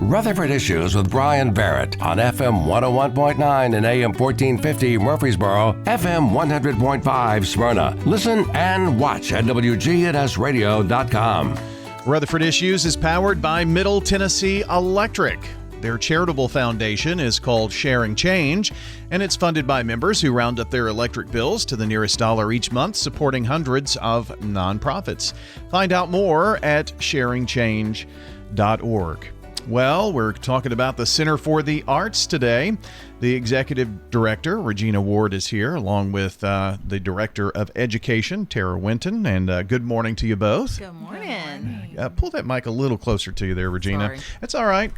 Rutherford Issues with Bryan Barrett on FM 101.9 and AM 1450 Murfreesboro, FM 100.5 Smyrna. Listen and watch at WGNSradio.com. Rutherford Issues is powered by Middle Tennessee Electric. Their charitable foundation is called Sharing Change, and it's funded by members who round up their electric bills to the nearest dollar each month, supporting hundreds of nonprofits. Find out more at sharingchange.org. Well, we're talking about the Center for the Arts today. The Executive Director, Regina Ward, is here, along with the Director of Education, Tara Winton. And good morning to you both. Good morning. Pull that mic a little closer to you there, Regina. Sorry. That's all right.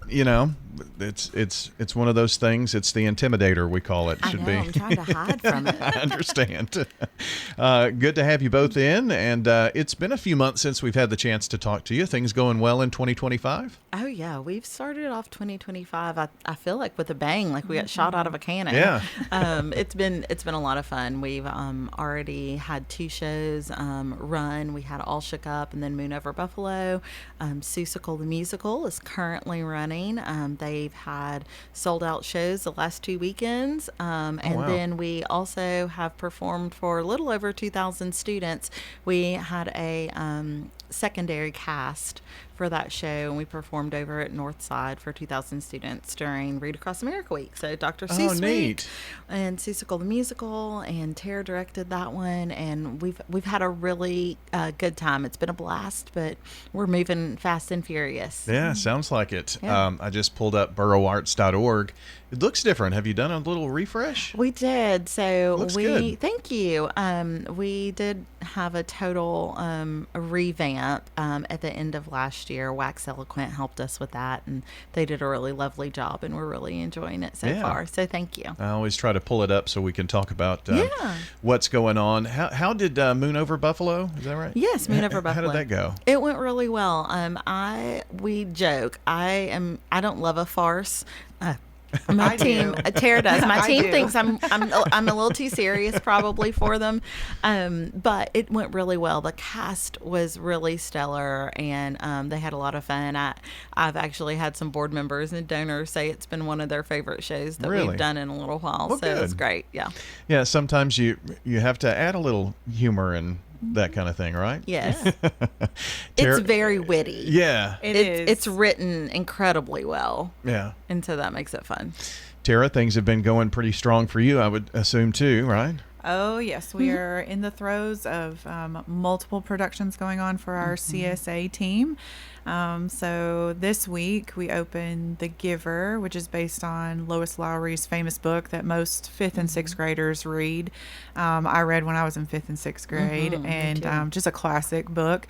You know, it's one of those things. It's the intimidator, we call it. I'm trying to hide from it. I understand. Good to have you both in. And it's been a few months since we've had the chance to talk to you. Things going well in 2025? Oh, yeah. We've started off 2025, I feel like, with a bang, like we got shot out of a cannon. Yeah. It's been a lot of fun. We've already had 2 shows run. We had All Shook Up and then Moon Over Buffalo. Seussical the Musical is currently running. They've had sold out shows the last 2 weekends. And then we also have performed for a little over 2,000 students. We had a secondary cast for that show, and we performed over at Northside for 2,000 students during Read Across America Week. So Dr. Seuss Week and Seussical the Musical, and Tara directed that one, and we've had a really good time. It's been a blast, but we're moving fast and furious. Yeah, sounds like it. Yeah. I just pulled up boroughArts.org. It looks different. Have you done a little refresh? We did. So Looks good. Thank you. We did have a total revamp at the end of last year. Wax Eloquent helped us with that, and they did a really lovely job, and we're really enjoying it so far. So thank you. I always try to pull it up so we can talk about what's going on. How did Moon Over Buffalo? Is that right? Yes, Moon Over Buffalo. How did that go? It went really well. We joke. I don't love a farce. My team, Tara does. My team thinks I'm a little too serious probably for them, but it went really well. The cast was really stellar, and they had a lot of fun. I've actually had some board members and donors say it's been one of their favorite shows that we've done in a little while. Well, so good. It's great. Yeah. Yeah. Sometimes you have to add a little humor and that kind of thing, right? Yes. It's very witty. Yeah. It's written incredibly well. Yeah. And so that makes it fun. Tara, things have been going pretty strong for you, I would assume, too, right? Oh, yes. We are in the throes of multiple productions going on for our CSA team. So this week we opened The Giver, which is based on Lois Lowry's famous book that most 5th and 6th graders read. I read when I was in 5th and 6th grade, and just a classic book.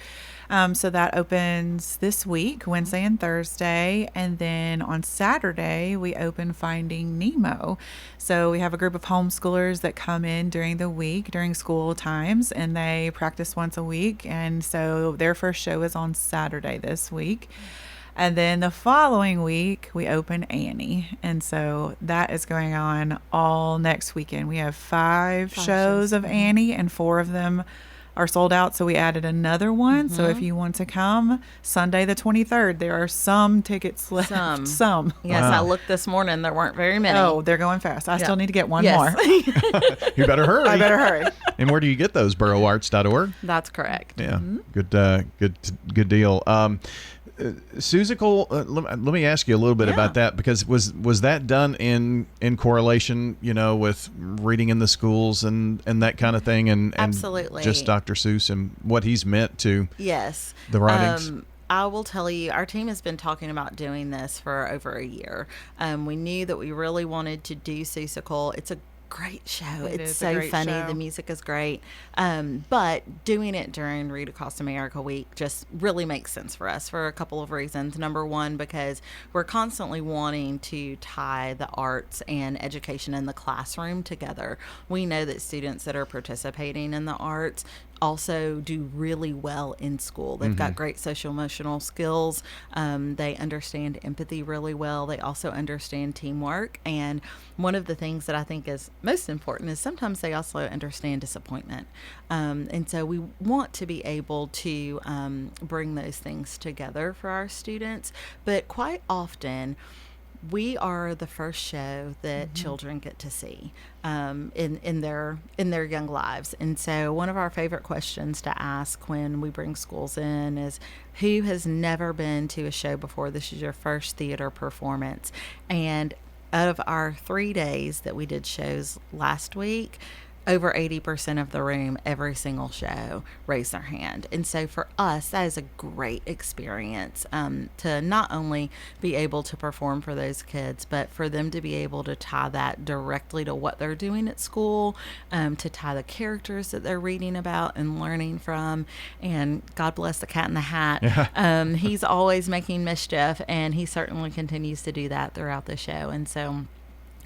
So that opens this week, Wednesday and Thursday. And then on Saturday, we open Finding Nemo. So we have a group of homeschoolers that come in during the week, during school times, and they practice once a week. And so their first show is on Saturday this week. And then the following week, we open Annie. And so that is going on all next weekend. We have five shows of Annie, and 4 of them are sold out, so we added another one. So if you want to come, Sunday the 23rd, there are some tickets left. Some. Yes, wow. I looked this morning. There weren't very many. Oh, they're going fast. I still need to get one more. You better hurry. I better hurry. And where do you get those? boroughArts.org? That's correct. Yeah, good deal. Seussical, let me ask you a little bit about that, because was that done in correlation, with reading in the schools and that kind of thing, and absolutely, just Dr. Seuss and what he's meant to the writings? I will tell you, our team has been talking about doing this for over a year. We knew that we really wanted to do Seussical. It's a great show. It's so funny. The music is great. But doing it during Read Across America Week just really makes sense for us for a couple of reasons. Number one, because we're constantly wanting to tie the arts and education in the classroom together. We know that students that are participating in the arts also do really well in school. They've got great social emotional skills. They understand empathy really well. They also understand teamwork. And one of the things that I think is most important is sometimes they also understand disappointment. And so we want to be able to bring those things together for our students. But quite often, we are the first show that children get to see in their young lives. And so one of our favorite questions to ask when we bring schools in is, who has never been to a show before? This is your first theater performance. And out of our 3 days that we did shows last week, over 80% of the room, every single show, raised their hand. And so for us, that is a great experience to not only be able to perform for those kids, but for them to be able to tie that directly to what they're doing at school, to tie the characters that they're reading about and learning from. And God bless the Cat in the Hat. He's always making mischief, and he certainly continues to do that throughout the show. And so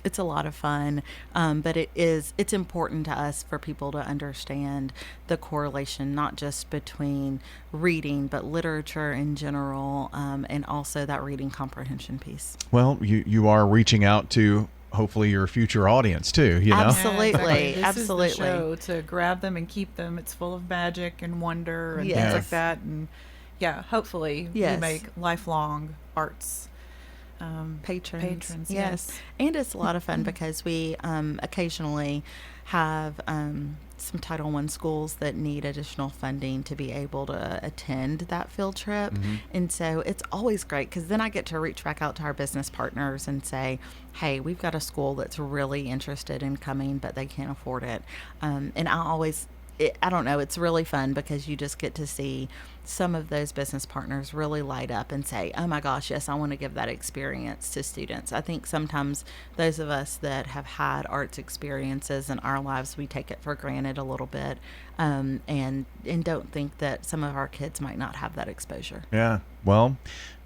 it's a lot of fun, but it's important to us for people to understand the correlation, not just between reading, but literature in general, and also that reading comprehension piece. Well, you are reaching out to hopefully your future audience too, you know? Absolutely. Exactly. This Absolutely. is the show to grab them and keep them. It's full of magic and wonder and Yes. things like that. And yeah, hopefully Yes. we make lifelong arts Patrons. Yes. And it's a lot of fun because we occasionally have some Title I schools that need additional funding to be able to attend that field trip. And so it's always great because then I get to reach back out to our business partners and say, hey, we've got a school that's really interested in coming, but they can't afford it. And I don't know, it's really fun because you just get to see some of those business partners really light up and say, oh my gosh, yes, I want to give that experience to students. I think sometimes those of us that have had arts experiences in our lives, we take it for granted a little bit, and don't think that some of our kids might not have that exposure. Yeah. Well,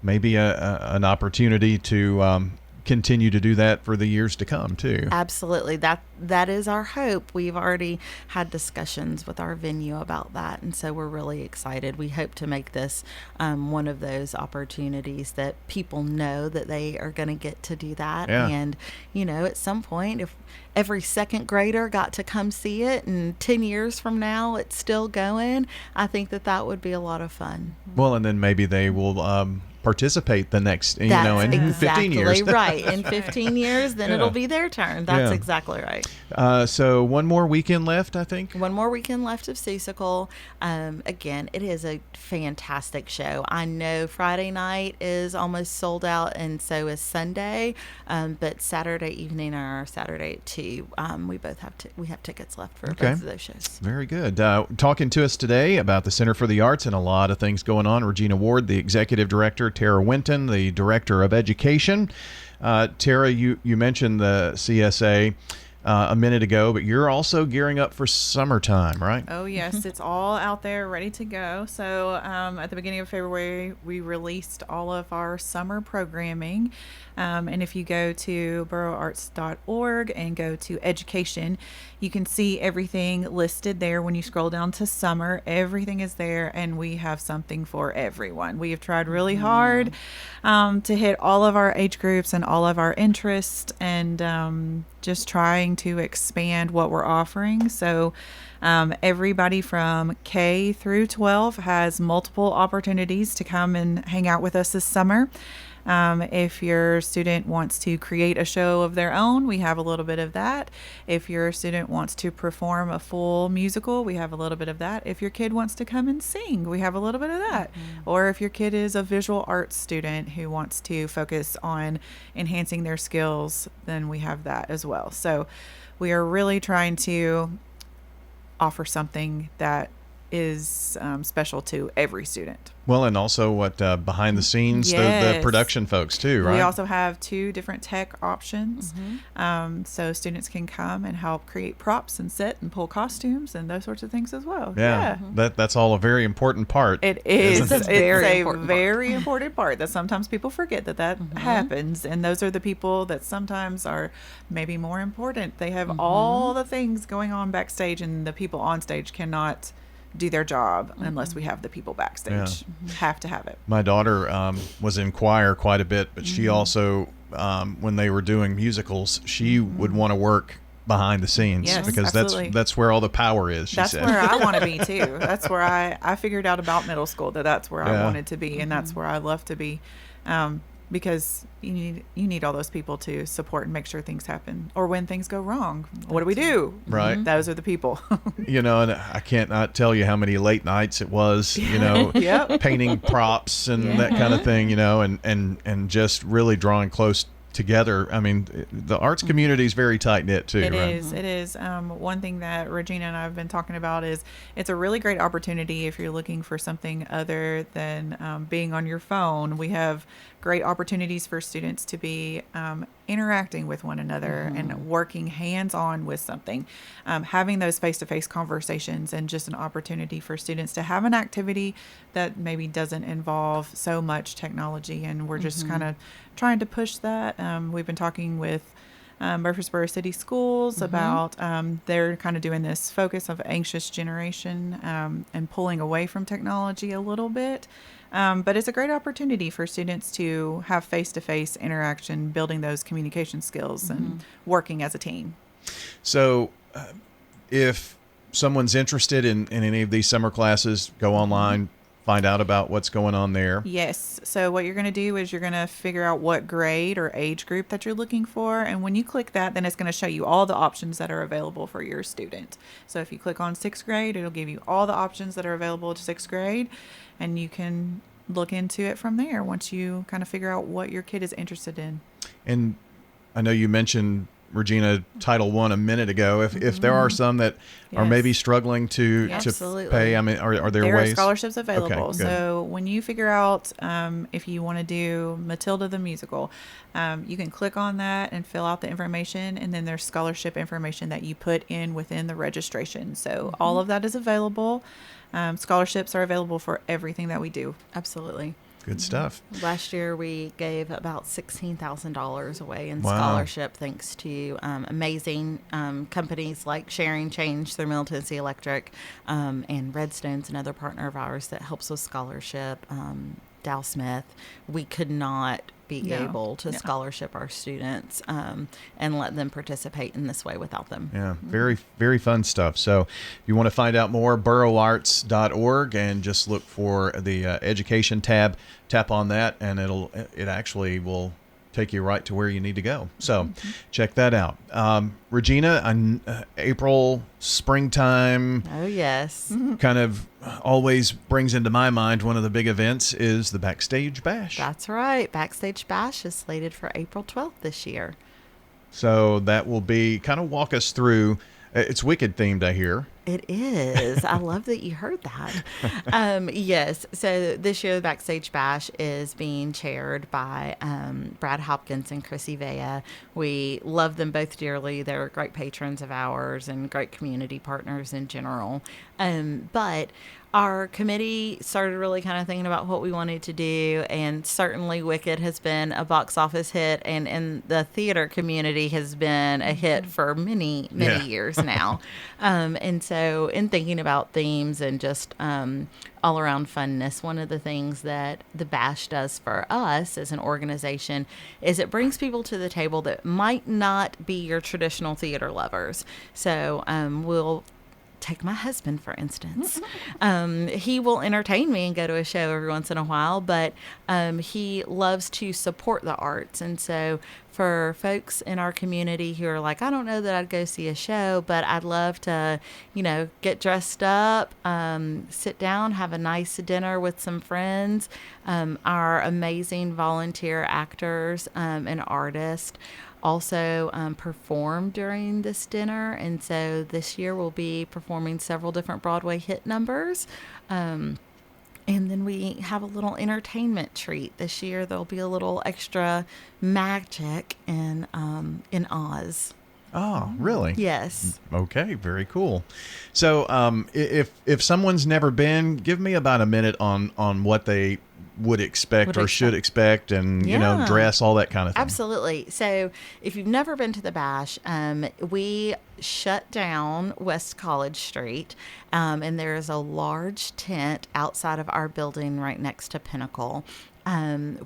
maybe an opportunity to continue to do that for the years to come too. Absolutely. That is our hope. We've already had discussions with our venue about that, and so we're really excited. We hope to make this one of those opportunities that people know that they are going to get to do that. Yeah. And at some point, if every second grader got to come see it and 10 years from now it's still going, I think that would be a lot of fun. Well, and then maybe they will participate the next, in That's 15 years. Exactly right. In 15 years, then it'll be their turn. That's exactly right. So one more weekend left, I think. One more weekend left of Seussical. Again, it is a fantastic show. I know Friday night is almost sold out, and so is Sunday. But Saturday evening or Saturday at 2, we have tickets left for both of those shows. Very good. Talking to us today about the Center for the Arts and a lot of things going on. Regina Ward, the executive director. Tara Winton, the director of education. Tara, you mentioned the CSA a minute ago, but you're also gearing up for summertime, right? Oh, yes. It's all out there ready to go. So at the beginning of February, we released all of our summer programming. And if you go to borougharts.org and go to education, you can see everything listed there. When you scroll down to summer, everything is there, and we have something for everyone. We have tried really hard to hit all of our age groups and all of our interests, and just trying to expand what we're offering. So everybody from K through 12 has multiple opportunities to come and hang out with us this summer. If your student wants to create a show of their own, we have a little bit of that. If your student wants to perform a full musical, we have a little bit of that. If your kid wants to come and sing, we have a little bit of that. Or if your kid is a visual arts student who wants to focus on enhancing their skills, then we have that as well. So we are really trying to offer something that is special to every student. Well, and also what behind the scenes, the production folks too, right? We also have 2 different tech options. So students can come and help create props and set and pull costumes and those sorts of things as well. Yeah. That's all a very important part. It is. It's a very important part that sometimes people forget that happens. And those are the people that sometimes are maybe more important. They have all the things going on backstage, and the people on stage cannot do their job unless we have the people backstage. Have to have it. My daughter was in choir quite a bit, but she also, when they were doing musicals, she would want to work behind the scenes because absolutely. that's where all the power is. That's said. where I want to be too. That's where I figured out about middle school that's where I wanted to be, and that's where I love to be. Because you need all those people to support and make sure things happen. Or when things go wrong, what do we do? Right. Those are the people. And I can't not tell you how many late nights it was, painting props and that kind of thing, and just really drawing close together. I mean, the arts community is very tight-knit too. It right? is. One thing that Regina and I have been talking about is it's a really great opportunity if you're looking for something other than being on your phone. We have great opportunities for students to be interacting with one another and working hands-on with something, having those face-to-face conversations, and just an opportunity for students to have an activity that maybe doesn't involve so much technology. And we're just kind of trying to push that. We've been talking with Murfreesboro City Schools about they're kind of doing this focus of anxious generation and pulling away from technology a little bit. But it's a great opportunity for students to have face-to-face interaction, building those communication skills and working as a team. So if someone's interested in any of these summer classes, go online, find out about what's going on there. Yes. So what you're going to do is you're going to figure out what grade or age group that you're looking for. And when you click that, then it's going to show you all the options that are available for your student. So if you click on 6th grade, it'll give you all the options that are available to 6th grade. And you can look into it from there once you kind of figure out what your kid is interested in. And I know you mentioned, Regina, Title I a minute ago. If there are some that are maybe struggling to pay, I mean, are there ways? There are scholarships available. Okay, so when you figure out if you want to do Matilda the musical, you can click on that and fill out the information, and then there's scholarship information that you put in within the registration. So all of that is available. Scholarships are available for everything that we do. Absolutely. Good stuff. Last year, we gave about $16,000 away in scholarship, thanks to amazing companies like Sharing Change through Middle Tennessee Electric, and Redstone's another partner of ours that helps with scholarship. Dow Smith. We could not be able to scholarship our students and let them participate in this way without them. Yeah, very, very fun stuff. So if you want to find out more, boroughlarts.org, and just look for the education tab, tap on that, and it actually will take you right to where you need to go. So check that out. Regina, April, springtime. Oh, yes. Kind of always brings into my mind one of the big events is the Backstage Bash. That's right. Backstage Bash is slated for April 12th this year. So that will be, kind of walk us through. It's Wicked themed, I hear. It is. I love that you heard that. Yes. So this year, the Backstage Bash is being chaired by Brad Hopkins and Chrissy Vea. We love them both dearly. They're great patrons of ours and great community partners in general. But our committee started really kind of thinking about what we wanted to do, and certainly Wicked has been a box office hit, and the theater community has been a hit for many years now. And so in thinking about themes and just all around funness, one of the things that the Bash does for us as an organization is it brings people to the table that might not be your traditional theater lovers. So we'll take my husband, for instance. He will entertain me and go to a show every once in a while, but he loves to support the arts. And so for folks in our community who are like, I don't know that I'd go see a show, but I'd love to, get dressed up, sit down, have a nice dinner with some friends. Our amazing volunteer actors and artists also perform during this dinner, and so this year we'll be performing several different Broadway hit numbers, and then we have a little entertainment treat this year. There'll be a little extra magic in Oz. Oh, really? Yes. Okay, very cool. So if someone's never been, give me about a minute on what they would expect Would or expect. should expect, and Yeah. dress, all that kind of thing. Absolutely. So if you've never been to the Bash, we shut down West College Street, and there is a large tent outside of our building right next to Pinnacle.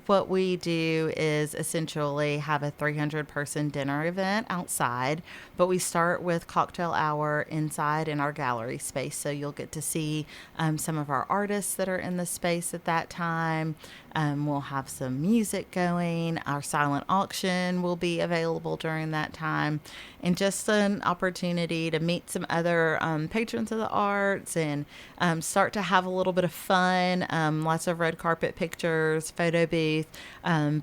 What we do is essentially have a 300-person dinner event outside, but we start with cocktail hour inside in our gallery space. So you'll get to see some of our artists that are in the space at that time. We'll have some music going. Our silent auction will be available during that time, and just an opportunity to meet some other patrons of the arts and start to have a little bit of fun. Lots of red carpet pictures, photo booth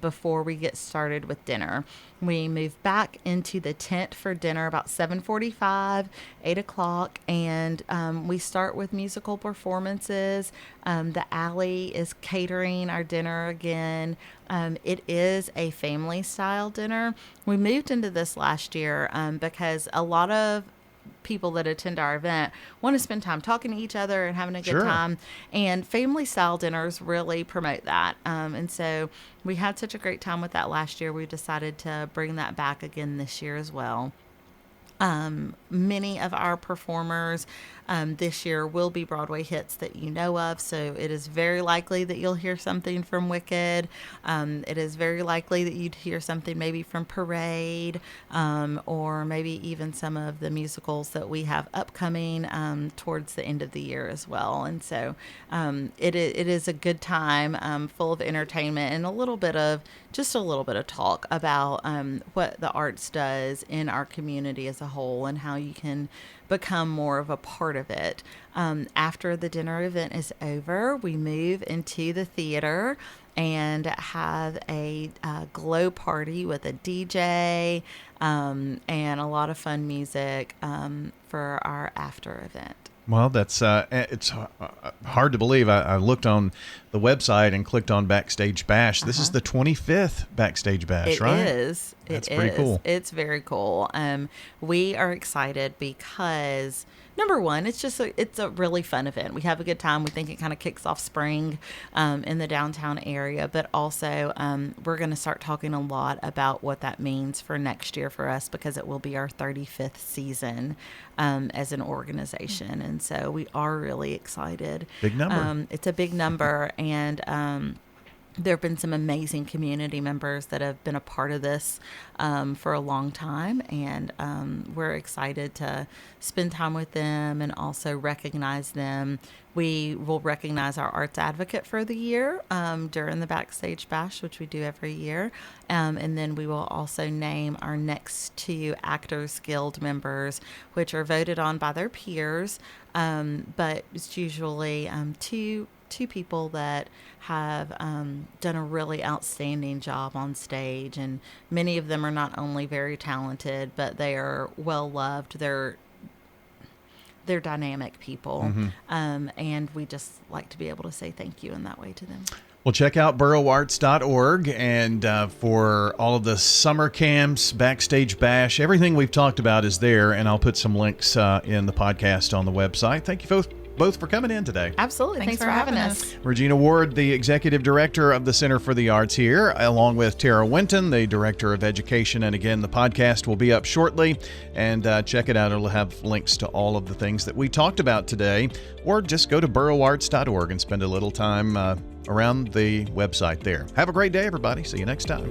before we get started with dinner. We move back into the tent for dinner about 7:45, 8 o'clock, and we start with musical performances. The Alley is catering our dinner again. It is a family-style dinner. We moved into this last year because a lot of people that attend our event want to spend time talking to each other and having a good Sure. time, and family style dinners really promote that, and so we had such a great time with that last year. We decided to bring that back again this year as well. Many of our performers this year will be Broadway hits that you know of, so it is very likely that you'll hear something from Wicked. It is very likely that you'd hear something maybe from Parade, or maybe even some of the musicals that we have upcoming towards the end of the year as well. And so it is a good time, full of entertainment and a little bit of talk about what the arts does in our community as a whole and how you can become more of a part of it. After the dinner event is over, we move into the theater and have a glow party with a DJ and a lot of fun music for our after event. Well, that's it's hard to believe. I looked on the website and clicked on Backstage Bash. This is the 25th Backstage Bash, right? It is. That's pretty cool. It's very cool. We are excited because, number one, it's a really fun event. We have a good time. We think it kind of kicks off spring in the downtown area, but also we're going to start talking a lot about what that means for next year for us, because it will be our 35th season as an organization. And so we are really excited. Big number. It's a big number. And there have been some amazing community members that have been a part of this for a long time, and we're excited to spend time with them and also recognize them. We will recognize our Arts Advocate for the year during the Backstage Bash, which we do every year, and then we will also name our next 2 Actors Guild members, which are voted on by their peers, but it's usually two people that have done a really outstanding job on stage, and many of them are not only very talented, but they are well loved. They're dynamic people, and we just like to be able to say thank you in that way to them. Well, check out boroughwarts.org, and for all of the summer camps, Backstage Bash, everything we've talked about is there, and I'll put some links in the podcast on the website. Thank you both for coming in today. Absolutely. Thanks for having us. Regina Ward, the Executive Director of the Center for the Arts here, along with Tara Winton, the Director of Education. And again, the podcast will be up shortly, and check it out. It'll have links to all of the things that we talked about today, or just go to boroughwarts.org and spend a little time around the website there. Have a great day, everybody. See you next time.